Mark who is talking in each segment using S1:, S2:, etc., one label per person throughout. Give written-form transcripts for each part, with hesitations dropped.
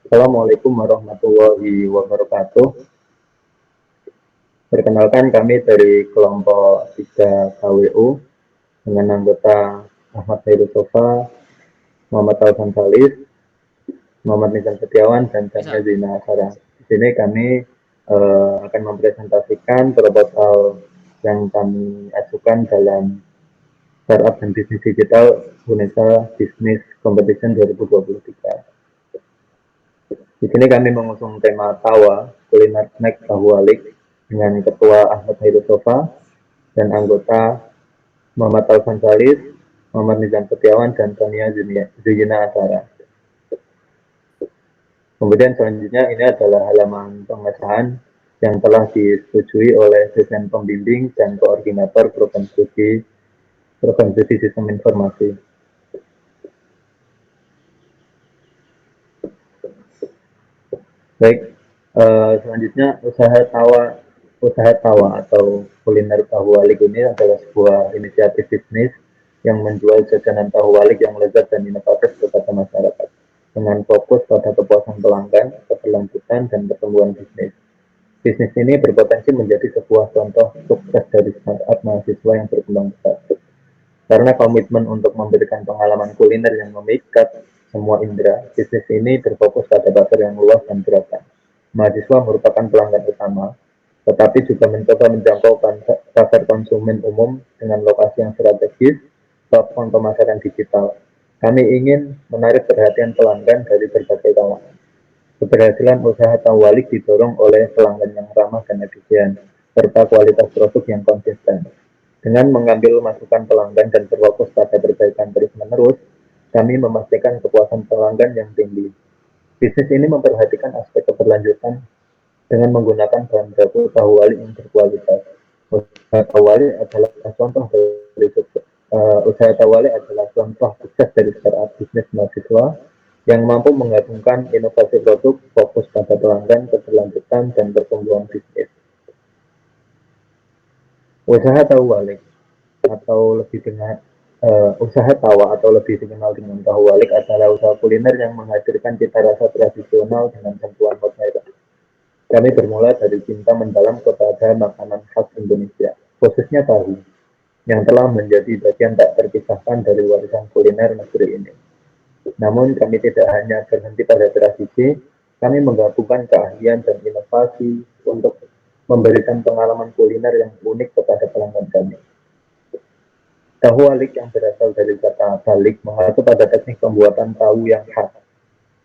S1: Assalamualaikum warahmatullahi wabarakatuh. Perkenalkan kami dari kelompok 3 KWU dengan anggota Ahmad Heru Sofa, Muhammad Taufan Salis, Muhammad Nizam Setiawan, dan Tania
S2: Bisa.
S1: Zina Asara. Di sini kami akan mempresentasikan proposal yang kami ajukan dalam Startup dan Bisnis Digital Indonesia Business Competition 2023. Di sini kami mengusung tema Tawa, kuliner snack tahu alik dengan Ketua Ahmad Hairu Sofa dan anggota Muhammad Taufan Salis, Muhammad Nizam Setiawan, dan Tania Zuyina Asara. Kemudian selanjutnya ini adalah halaman pengesahan yang telah disetujui oleh dosen pembimbing dan koordinator program studi sistem informasi. Baik, selanjutnya usaha tawa atau kuliner tahu walik ini adalah sebuah inisiatif bisnis yang menjual jajanan tahu walik yang lezat dan inovatif kepada masyarakat dengan fokus pada kepuasan pelanggan, keberlanjutan, dan pertumbuhan bisnis. Bisnis ini berpotensi menjadi sebuah contoh sukses dari startup mahasiswa yang berkembang besar. Karena komitmen untuk memberikan pengalaman kuliner yang memikat semua indera, bisnis ini berfokus pada pasar yang luas dan beragam. Mahasiswa merupakan pelanggan utama, tetapi juga mencoba menjangkau pasar konsumen umum dengan lokasi yang strategis, platform pemasaran digital. Kami ingin menarik perhatian pelanggan dari berbagai kalangan. Keberhasilan usaha Tawalik didorong oleh pelanggan yang ramah dan efisien, serta kualitas produk yang konsisten. Dengan mengambil masukan pelanggan dan berfokus pada perbaikan terus-menerus, kami memastikan kepuasan pelanggan yang tinggi. Bisnis ini memperhatikan aspek keberlanjutan dengan menggunakan bahan baku tahu wali yang berkualitas. Usaha tahu wali adalah contoh dari usaha tahu wali adalah contoh sukses dari startup bisnis mahasiswa yang mampu menggabungkan inovasi produk, fokus pada pelanggan, keberlanjutan, dan pertumbuhan bisnis. Usaha tahu wali atau lebih dengan usaha tawa atau lebih dikenal dengan tahu walik adalah usaha kuliner yang menghadirkan cita rasa tradisional dengan sentuhan modern. Kami bermula dari cinta mendalam kepada makanan khas Indonesia, khususnya tahu, yang telah menjadi bagian tak terpisahkan dari warisan kuliner negeri ini. Namun kami tidak hanya berhenti pada tradisi, kami menggabungkan keahlian dan inovasi untuk memberikan pengalaman kuliner yang unik kepada pelanggan kami. Tahu alik yang berasal dari kata balik mengacu pada teknik pembuatan tahu yang khas.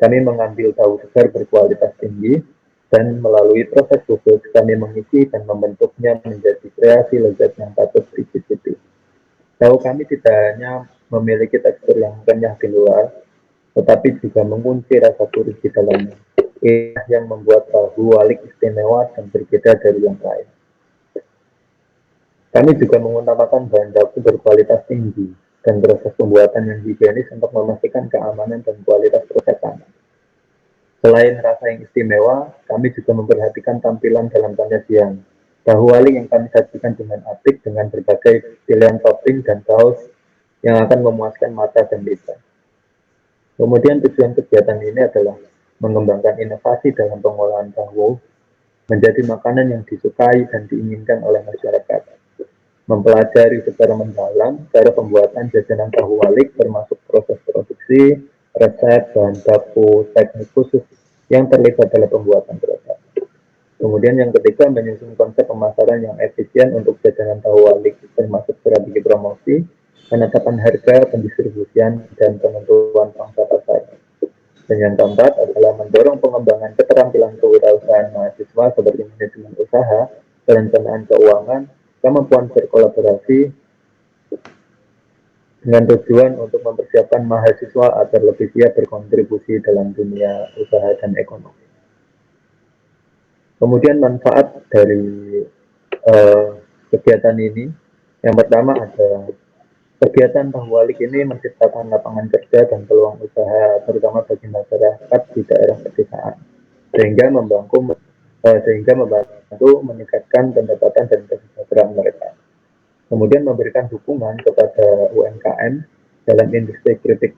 S1: Kami mengambil tahu segar berkualitas tinggi dan melalui proses khusus kami mengisi dan membentuknya menjadi kreasi lezat yang patut dicicipi. Tahu kami tidak hanya memiliki tekstur yang kenyah di luar, tetapi juga mengunci rasa gurih di dalamnya. Inilah yang membuat tahu walik istimewa dan berbeda dari yang lain. Kami juga mengutamakan bahan baku berkualitas tinggi dan proses pembuatan yang higienis untuk memastikan keamanan dan kualitas proses. Selain rasa yang istimewa, kami juga memperhatikan tampilan dalam penyajian. Tahu wali yang kami sajikan dengan apik dengan berbagai pilihan topping dan saus yang akan memuaskan mata dan lidah. Kemudian tujuan kegiatan ini adalah mengembangkan inovasi dalam pengolahan tahu menjadi makanan yang disukai dan diinginkan oleh masyarakat. Mempelajari secara mendalam cara pembuatan jajanan tahu walik termasuk proses produksi, resep, bahan baku, teknik khusus yang terlibat dalam pembuatan produk. Kemudian yang ketiga menyusun konsep pemasaran yang efisien untuk jajanan tahu walik termasuk strategi promosi, penetapan harga, pendistribusian, dan penentuan pangsa pasar. Dan yang keempat adalah mendorong pengembangan keterampilan kewirausahaan mahasiswa seperti manajemen usaha, perencanaan keuangan, kemampuan berkolaborasi dengan tujuan untuk mempersiapkan mahasiswa agar lebih siap berkontribusi dalam dunia usaha dan ekonomi. Kemudian manfaat dari uh, kegiatan ini, yang pertama ada kegiatan tahu walik ini menciptakan lapangan kerja dan peluang usaha terutama bagi masyarakat di daerah pedesaan sehingga membantu meningkatkan pendapatan dan kesejahteraan mereka. Kemudian memberikan dukungan kepada UMKM dalam industri kritik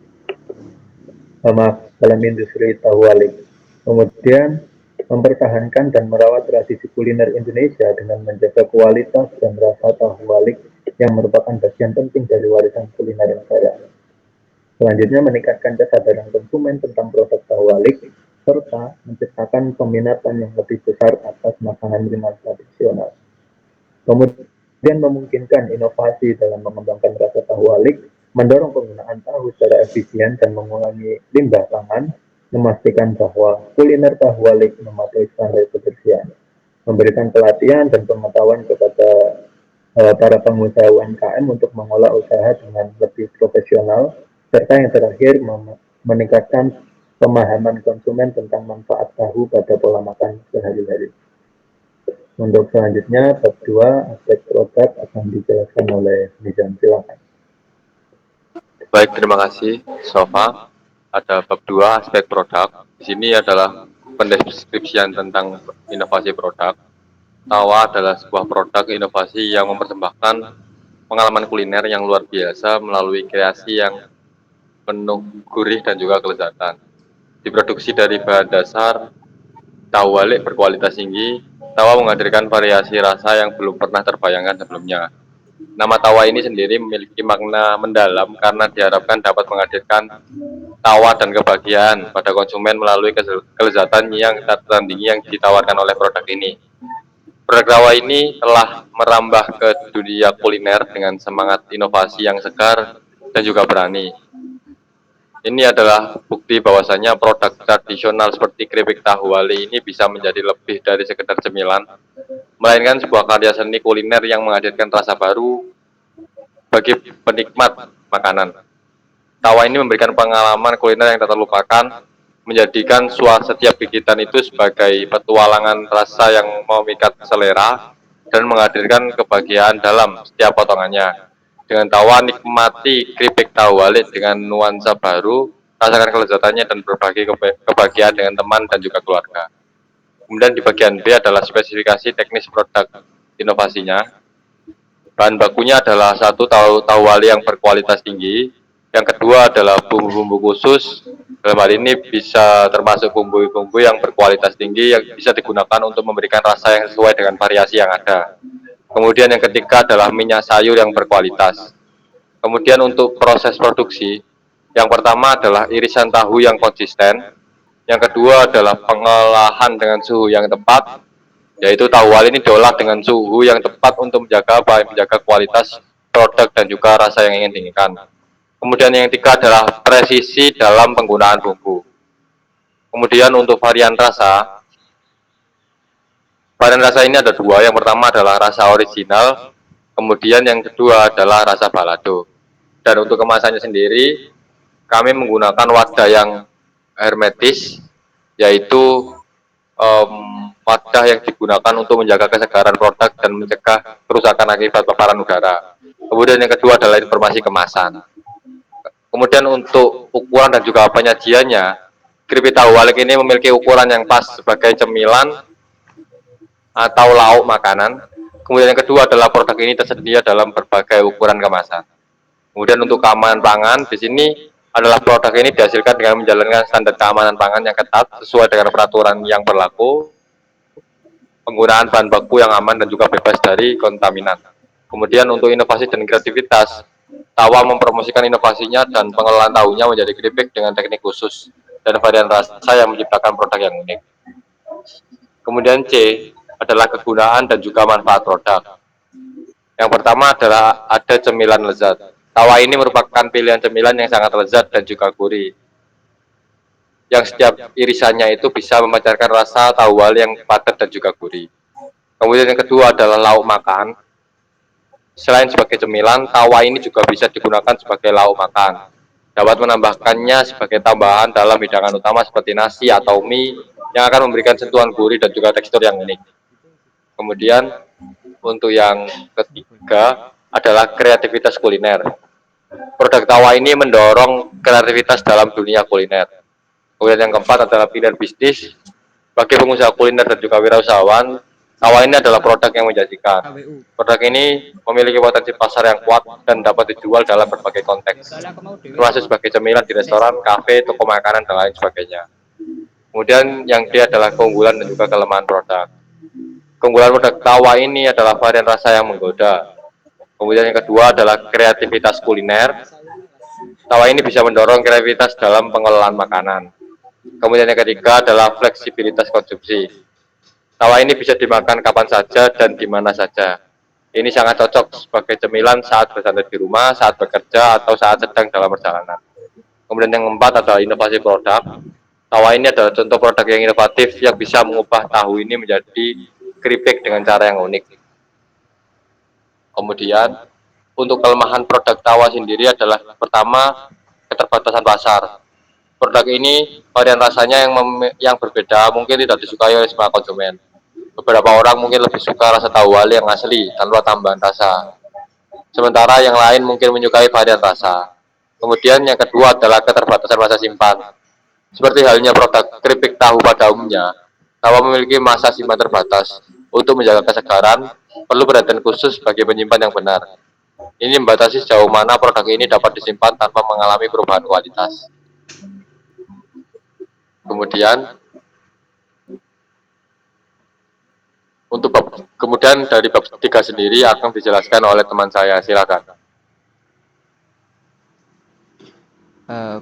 S1: dalam industri tahu walik. Kemudian mempertahankan dan merawat tradisi kuliner Indonesia dengan menjaga kualitas dan rasa tahu walik yang merupakan bagian penting dari warisan kuliner negara. Selanjutnya meningkatkan kesadaran konsumen tentang produk tahu walik serta menciptakan peminatan yang lebih besar atas makanan ringan tradisional. Kemudian memungkinkan inovasi dalam mengembangkan rasa tahu walik, mendorong penggunaan tahu secara efisien dan mengurangi limbah pangan, memastikan bahwa kuliner tahu walik mematuhi standar kebersihan, memberikan pelatihan dan pengetahuan kepada para pengusaha UMKM untuk mengolah usaha dengan lebih profesional, serta yang terakhir meningkatkan pemahaman konsumen tentang manfaat tahu pada pola makan sehari-hari. Untuk selanjutnya, bab 2, aspek produk akan dijelaskan oleh Nizam. Silakan.
S2: Baik, terima kasih, Sofa. Ada bab 2, aspek produk. Di sini adalah pendeskripsian tentang inovasi produk. Tawa adalah sebuah produk inovasi yang mempersembahkan pengalaman kuliner yang luar biasa melalui kreasi yang penuh gurih dan juga kelezatan. Diproduksi dari bahan dasar tahu walik berkualitas tinggi, tawa menghadirkan variasi rasa yang belum pernah terbayangkan sebelumnya. Nama tawa ini sendiri memiliki makna mendalam karena diharapkan dapat menghadirkan tawa dan kebahagiaan pada konsumen melalui kelezatan yang tak tertandingi yang ditawarkan oleh produk ini. Produk tawa ini telah merambah ke dunia kuliner dengan semangat inovasi yang segar dan juga berani. Ini adalah bukti bahwasanya produk tradisional seperti keripik tahu wali ini bisa menjadi lebih dari sekedar cemilan, melainkan sebuah karya seni kuliner yang menghadirkan rasa baru bagi penikmat makanan. Tawa ini memberikan pengalaman kuliner yang tak terlupakan, menjadikan setiap gigitan itu sebagai petualangan rasa yang memikat selera dan menghadirkan kebahagiaan dalam setiap potongannya. Dengan tawa, nikmati keripik tahu wali dengan nuansa baru, rasakan kelezatannya dan berbagi kebahagiaan dengan teman dan juga keluarga. Kemudian di bagian B adalah spesifikasi teknis produk inovasinya. Bahan bakunya adalah satu tahu wali yang berkualitas tinggi, yang kedua adalah bumbu-bumbu khusus. Dalam hal ini bisa termasuk bumbu-bumbu yang berkualitas tinggi yang bisa digunakan untuk memberikan rasa yang sesuai dengan variasi yang ada. Kemudian yang ketiga adalah minyak sayur yang berkualitas. Kemudian untuk proses produksi, yang pertama adalah irisan tahu yang konsisten. Yang kedua adalah pengolahan dengan suhu yang tepat, yaitu tahu wali ini diolah dengan suhu yang tepat untuk menjaga kualitas produk dan juga rasa yang ingin diinginkan. Kemudian yang ketiga adalah presisi dalam penggunaan bumbu. Kemudian untuk varian rasa ini ada dua. Yang pertama adalah rasa original, kemudian yang kedua adalah rasa balado. Dan untuk kemasannya sendiri, kami menggunakan wadah yang hermetis, yaitu wadah yang digunakan untuk menjaga kesegaran produk dan mencegah kerusakan akibat paparan udara. Kemudian yang kedua adalah informasi kemasan. Kemudian untuk ukuran dan juga penyajiannya, keripik tahu walik ini memiliki ukuran yang pas sebagai cemilan atau lauk makanan. Kemudian yang kedua adalah produk ini tersedia dalam berbagai ukuran kemasan. Kemudian untuk keamanan pangan, di sini adalah produk ini dihasilkan dengan menjalankan standar keamanan pangan yang ketat sesuai dengan peraturan yang berlaku, penggunaan bahan baku yang aman dan juga bebas dari kontaminan. Kemudian untuk inovasi dan kreativitas, Tawa mempromosikan inovasinya dan pengelolaan tahunya menjadi keripik dengan teknik khusus dan varian rasa yang menciptakan produk yang unik. Kemudian C adalah kegunaan dan juga manfaat produk. Yang pertama adalah ada cemilan lezat. Tawa ini merupakan pilihan cemilan yang sangat lezat dan juga gurih, yang setiap irisannya itu bisa memancarkan rasa tahu wali yang padat dan juga gurih. Kemudian yang kedua adalah lauk makan. Selain sebagai cemilan, tawa ini juga bisa digunakan sebagai lauk makan. Dapat menambahkannya sebagai tambahan dalam hidangan utama seperti nasi atau mie yang akan memberikan sentuhan gurih dan juga tekstur yang unik. Kemudian untuk yang ketiga adalah kreativitas kuliner. Produk tawa ini mendorong kreativitas dalam dunia kuliner. Kemudian yang keempat adalah pilihan bisnis. Bagi pengusaha kuliner dan juga wirausahawan, tawa ini adalah produk yang menjanjikan. Produk ini memiliki potensi pasar yang kuat dan dapat dijual dalam berbagai konteks, termasuk sebagai cemilan di restoran, kafe, toko makanan, dan lain sebagainya. Kemudian yang D adalah keunggulan dan juga kelemahan produk. Keunggulan produk tawa ini adalah varian rasa yang menggoda. Kemudian yang kedua adalah kreativitas kuliner. Tawa ini bisa mendorong kreativitas dalam pengelolaan makanan. Kemudian yang ketiga adalah fleksibilitas konsumsi. Tawa ini bisa dimakan kapan saja dan di mana saja. Ini sangat cocok sebagai cemilan saat bersantai di rumah, saat bekerja, atau saat sedang dalam perjalanan. Kemudian yang keempat adalah inovasi produk. Tawa ini adalah contoh produk yang inovatif yang bisa mengubah tahu ini menjadi keripik dengan cara yang unik. Kemudian, untuk kelemahan produk tawa sendiri adalah pertama, keterbatasan pasar. Produk ini varian rasanya yang berbeda mungkin tidak disukai oleh semua konsumen. Beberapa orang mungkin lebih suka rasa tahu wali yang asli tanpa tambahan rasa. Sementara yang lain mungkin menyukai varian rasa. Kemudian yang kedua adalah keterbatasan masa simpan. Seperti halnya produk keripik tahu pada umumnya, tawa memiliki masa simpan terbatas. Untuk menjaga kesegaran, perlu perhatian khusus bagi penyimpan yang benar. Ini membatasi sejauh mana produk ini dapat disimpan tanpa mengalami perubahan kualitas. Kemudian, kemudian dari bab 3 sendiri akan dijelaskan oleh teman saya. Silakan.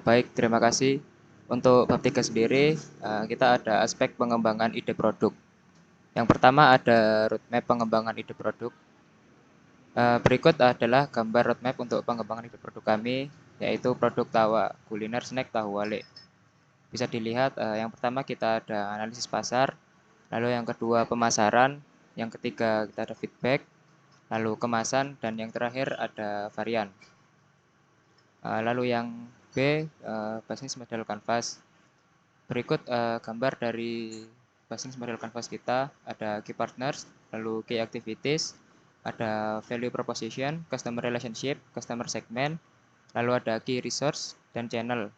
S3: Baik, terima kasih. Untuk bab 3 sendiri, kita ada aspek pengembangan ide produk. Yang pertama ada roadmap pengembangan ide produk. Berikut adalah gambar roadmap untuk pengembangan ide produk kami, yaitu produk tawa kuliner snack tahu wale. Bisa dilihat, yang pertama kita ada analisis pasar, lalu yang kedua pemasaran, yang ketiga kita ada feedback, lalu kemasan, dan yang terakhir ada varian. Lalu yang B, business model canvas. Berikut gambar dari business model canvas kita, ada key partners, lalu key activities, ada value proposition, customer relationship, customer segment, lalu ada key resource dan channel,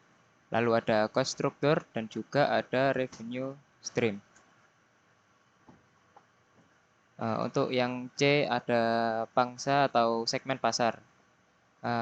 S3: lalu ada cost structure dan juga ada revenue stream. Untuk yang C ada pangsa atau segmen pasar.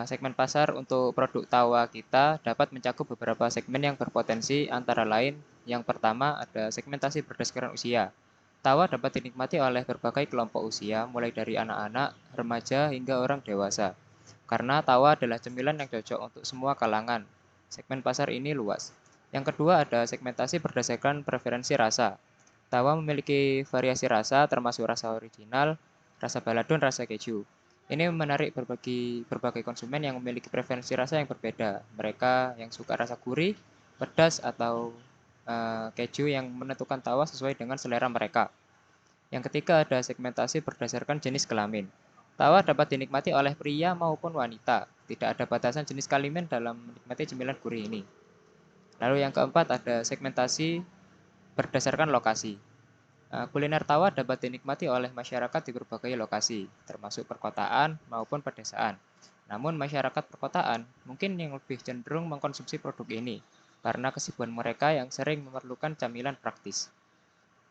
S3: Segmen pasar untuk produk tawa kita dapat mencakup beberapa segmen yang berpotensi, antara lain yang pertama ada segmentasi berdasarkan usia. Tawa dapat dinikmati oleh berbagai kelompok usia, mulai dari anak-anak, remaja, hingga orang dewasa. Karena tawa adalah cemilan yang cocok untuk semua kalangan. Segmen pasar ini luas. Yang kedua ada segmentasi berdasarkan preferensi rasa. Tawa memiliki variasi rasa termasuk rasa original, rasa balado, dan rasa keju. Ini menarik berbagai konsumen yang memiliki preferensi rasa yang berbeda. Mereka yang suka rasa gurih, pedas, atau keju yang menentukan tawa sesuai dengan selera mereka. Yang ketiga ada segmentasi berdasarkan jenis kelamin. Tawa dapat dinikmati oleh pria maupun wanita. Tidak ada batasan jenis kelamin dalam menikmati cemilan gurih ini. Lalu yang keempat ada segmentasi berdasarkan lokasi. Kuliner tawa dapat dinikmati oleh masyarakat di berbagai lokasi, termasuk perkotaan maupun pedesaan. Namun masyarakat perkotaan mungkin yang lebih cenderung mengkonsumsi produk ini, karena kesibukan mereka yang sering memerlukan camilan praktis.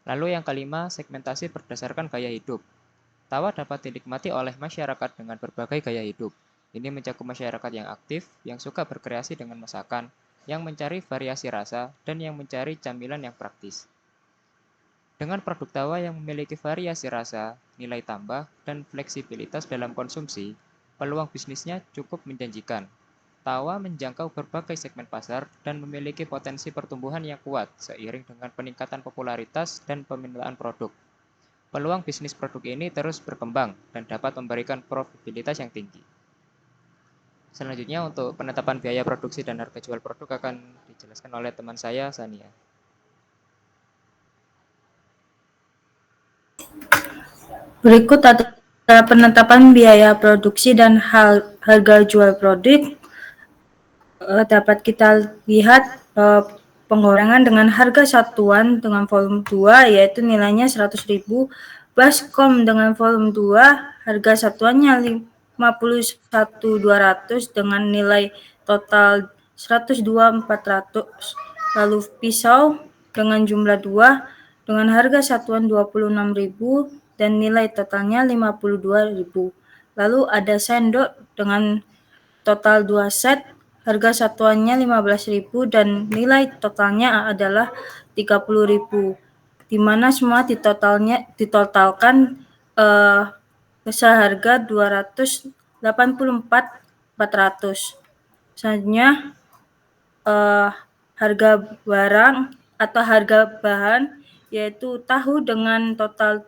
S3: Lalu yang kelima, segmentasi berdasarkan gaya hidup. Tawa dapat dinikmati oleh masyarakat dengan berbagai gaya hidup. Ini mencakup masyarakat yang aktif, yang suka berkreasi dengan masakan, yang mencari variasi rasa, dan yang mencari camilan yang praktis. Dengan produk tawa yang memiliki variasi rasa, nilai tambah, dan fleksibilitas dalam konsumsi, peluang bisnisnya cukup menjanjikan. Tawa menjangkau berbagai segmen pasar dan memiliki potensi pertumbuhan yang kuat seiring dengan peningkatan popularitas dan pemintaan produk. Peluang bisnis produk ini terus berkembang dan dapat memberikan profitabilitas yang tinggi. Selanjutnya untuk penetapan biaya produksi dan harga jual produk akan dijelaskan oleh teman saya, Sania.
S4: Berikut adalah penetapan biaya produksi dan harga jual produk. Dapat kita lihat penggorengan dengan harga satuan dengan volume 2 yaitu nilainya 100.000, baskom dengan volume 2 harga satuannya 51.200 dengan nilai total 102.400, lalu pisau dengan jumlah 2 dengan harga satuan 26.000 dan nilai totalnya 52.000. Lalu ada sendok dengan total 2 set, harga satuannya 15.000 dan nilai totalnya adalah 30.000, di mana semua ditotalkan seharga 284.400. Selanjutnya harga barang atau harga bahan yaitu tahu dengan total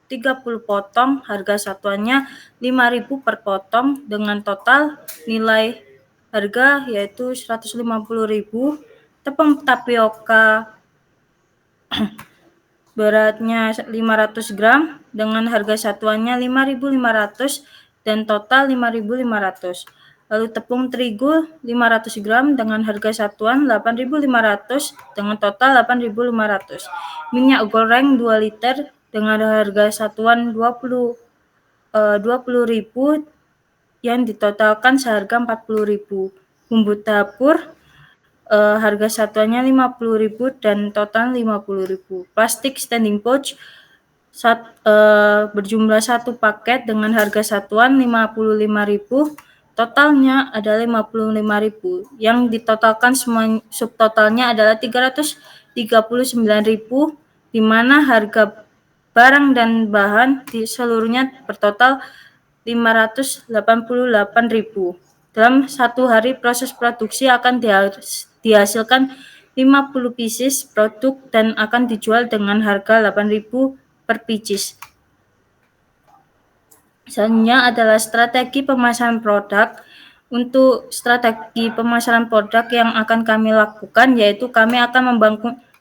S4: 30 potong, harga satuannya 5.000 per potong dengan total nilai harga yaitu 150.000. Tepung tapioka beratnya 500 gram dengan harga satuannya 5.500 dan total 5.500. Lalu tepung terigu 500 gram dengan harga satuan 8.500 dengan total 8.500. Minyak goreng 2 liter dengan harga satuan 20.000 yang ditotalkan seharga 40.000. Bumbu dapur harga satuannya 50.000 dan total 50.000. Plastik standing pouch berjumlah 1 paket dengan harga satuan 55.000, totalnya adalah 55.000. Yang ditotalkan semua subtotalnya adalah 339.000, di mana harga barang dan bahan di seluruhnya bertotal 588.000. Dalam satu hari proses produksi akan dihasilkan 50 pieces produk dan akan dijual dengan harga 8.000 per pieces. Selanjutnya adalah strategi pemasaran produk. Untuk strategi pemasaran produk yang akan kami lakukan yaitu kami akan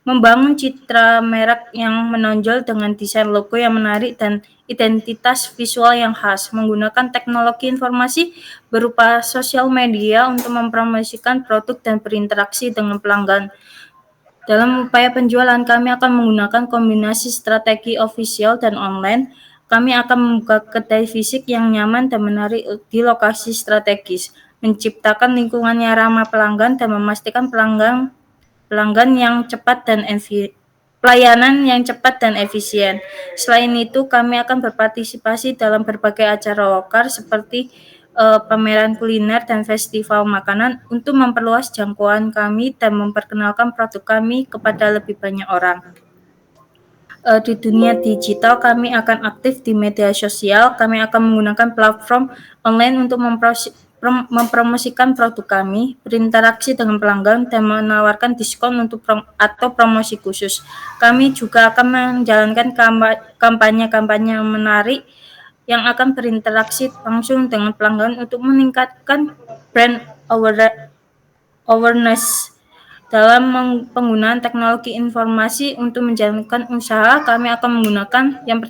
S4: membangun citra merek yang menonjol dengan desain logo yang menarik dan identitas visual yang khas, menggunakan teknologi informasi berupa sosial media untuk mempromosikan produk dan berinteraksi dengan pelanggan. Dalam upaya penjualan, kami akan menggunakan kombinasi strategi official dan online. Kami akan membuka kedai fisik yang nyaman dan menarik di lokasi strategis, menciptakan lingkungan yang ramah pelanggan dan memastikan pelanggan yang cepat dan pelayanan yang cepat dan efisien. Selain itu, kami akan berpartisipasi dalam berbagai acara lokal seperti pameran kuliner dan festival makanan untuk memperluas jangkauan kami dan memperkenalkan produk kami kepada lebih banyak orang. Di dunia digital, kami akan aktif di media sosial. Kami akan menggunakan platform online untuk mempromosikan produk kami, berinteraksi dengan pelanggan, dan menawarkan diskon untuk atau promosi khusus. Kami juga akan menjalankan kampanye-kampanye menarik yang akan berinteraksi langsung dengan pelanggan untuk meningkatkan brand awareness. Dalam penggunaan teknologi informasi untuk menjalankan usaha, kami akan menggunakan yang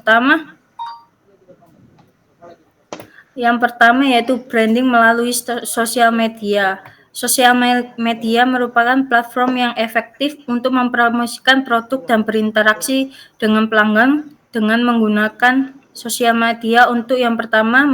S4: pertama yaitu branding melalui sosial media. Sosial media merupakan platform yang efektif untuk mempromosikan produk dan berinteraksi dengan pelanggan dengan menggunakan sosial media untuk yang pertama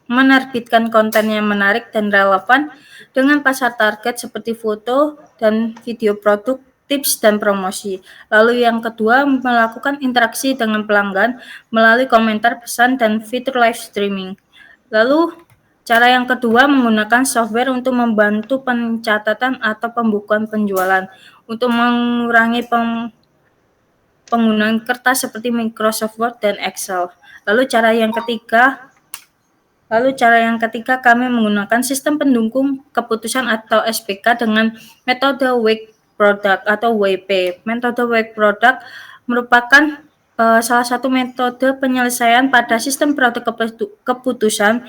S4: menerbitkan konten yang menarik dan relevan dengan pasar target seperti foto dan video produk, tips dan promosi. Lalu yang kedua, melakukan interaksi dengan pelanggan melalui komentar, pesan, dan fitur live streaming. Lalu cara yang kedua, menggunakan software untuk membantu pencatatan atau pembukuan penjualan untuk mengurangi penggunaan kertas seperti Microsoft Word dan Excel. Lalu cara yang ketiga, kami menggunakan sistem pendukung keputusan atau SPK dengan metode Wake Product atau WP. Metode Wake Product merupakan salah satu metode penyelesaian pada sistem produk keputusan.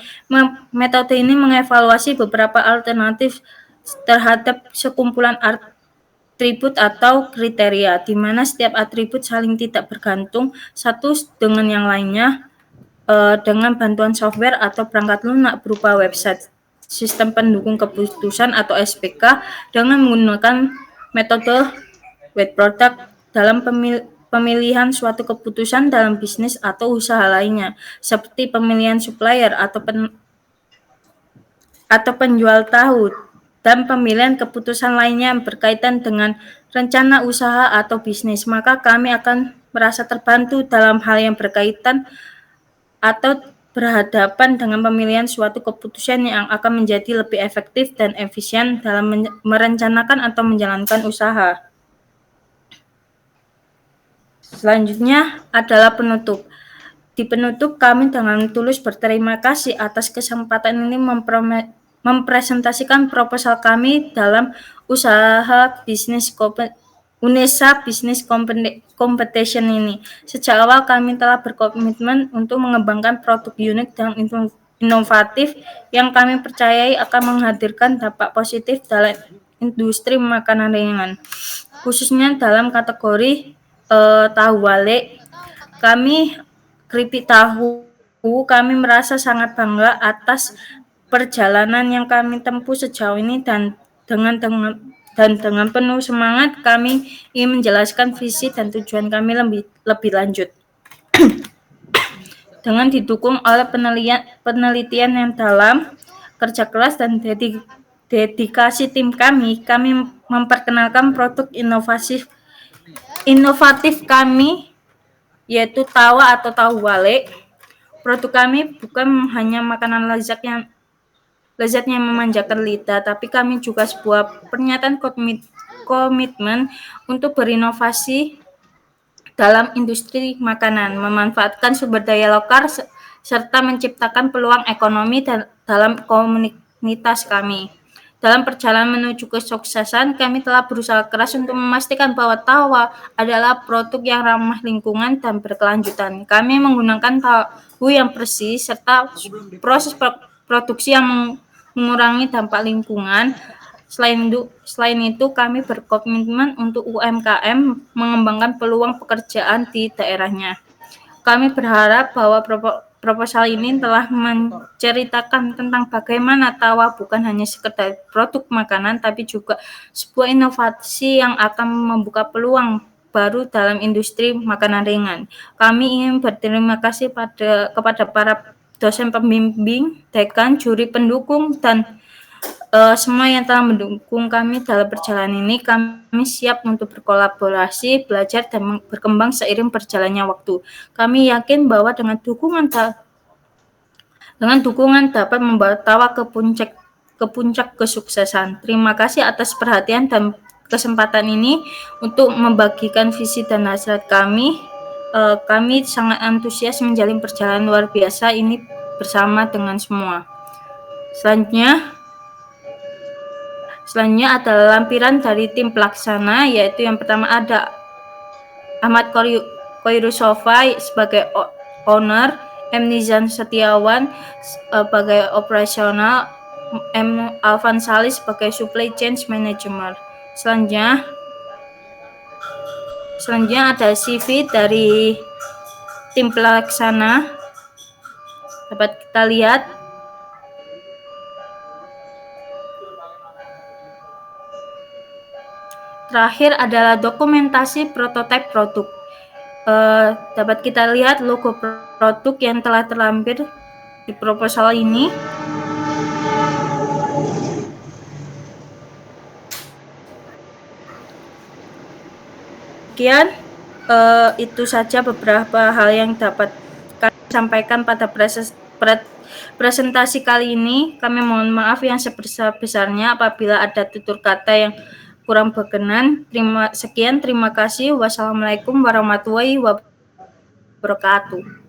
S4: Metode ini mengevaluasi beberapa alternatif terhadap sekumpulan atribut atau kriteria, di mana setiap atribut saling tidak bergantung satu dengan yang lainnya. Dengan bantuan software atau perangkat lunak berupa website, sistem pendukung keputusan atau SPK, dengan menggunakan metode Wake Product dalam pemilihan suatu keputusan dalam bisnis atau usaha lainnya, seperti pemilihan supplier atau penjual tahu, dan pemilihan keputusan lainnya yang berkaitan dengan rencana usaha atau bisnis, maka kami akan merasa terbantu dalam hal yang berkaitan atau berhadapan dengan pemilihan suatu keputusan yang akan menjadi lebih efektif dan efisien dalam merencanakan atau menjalankan usaha. Selanjutnya adalah penutup. Di penutup, kami dengan tulus berterima kasih atas kesempatan ini mempresentasikan proposal kami dalam usaha bisnis UNESA Business Competition ini. Sejak awal kami telah berkomitmen untuk mengembangkan produk unik dan inovatif yang kami percayai akan menghadirkan dampak positif dalam industri makanan ringan, khususnya dalam kategori tahu wale. Kami keripik tahu, kami merasa sangat bangga atas perjalanan yang kami tempuh sejauh ini dan dengan penuh semangat kami ingin menjelaskan visi dan tujuan kami lebih lanjut. Dengan didukung oleh penelitian yang dalam, kerja keras dan dedikasi tim kami memperkenalkan produk inovatif kami, yaitu tawa atau tahu wale. Produk kami bukan hanya makanan lezatnya memanjakan lidah, tapi kami juga sebuah pernyataan komitmen untuk berinovasi dalam industri makanan, memanfaatkan sumber daya lokal serta menciptakan peluang ekonomi dalam komunitas kami. Dalam perjalanan menuju kesuksesan, kami telah berusaha keras untuk memastikan bahwa tawa adalah produk yang ramah lingkungan dan berkelanjutan. Kami menggunakan tahu yang bersih serta proses produksi yang mengurangi dampak lingkungan. Selain itu, kami berkomitmen untuk UMKM mengembangkan peluang pekerjaan di daerahnya. Kami berharap bahwa proposal ini telah menceritakan tentang bagaimana tawa bukan hanya sekedar produk makanan, tapi juga sebuah inovasi yang akan membuka peluang baru dalam industri makanan ringan. Kami ingin berterima kasih kepada para dosen pembimbing, dekan, juri pendukung, dan semua yang telah mendukung kami dalam perjalanan ini. Kami siap untuk berkolaborasi, belajar, dan berkembang seiring berjalannya waktu. Kami yakin bahwa dengan dukungan dapat membawa tawa ke puncak kesuksesan. Terima kasih atas perhatian dan kesempatan ini untuk membagikan visi dan hasrat kami. Kami sangat antusias menjalin perjalanan luar biasa ini bersama dengan semua. Selanjutnya adalah lampiran dari tim pelaksana, yaitu yang pertama ada Ahmad Koirusova sebagai owner, M. Nizam Setiawan sebagai operasional, M. Alvan Salis sebagai supply chain manager. Selanjutnya ada CV dari tim pelaksana, dapat kita lihat. Terakhir adalah dokumentasi prototipe produk. Dapat kita lihat logo produk yang telah terlampir di proposal ini. Sekian, itu saja beberapa hal yang dapat kami sampaikan pada presentasi kali ini. Kami mohon maaf yang sebesar-besarnya apabila ada tutur kata yang kurang berkenan. Terima kasih. Wassalamualaikum warahmatullahi wabarakatuh.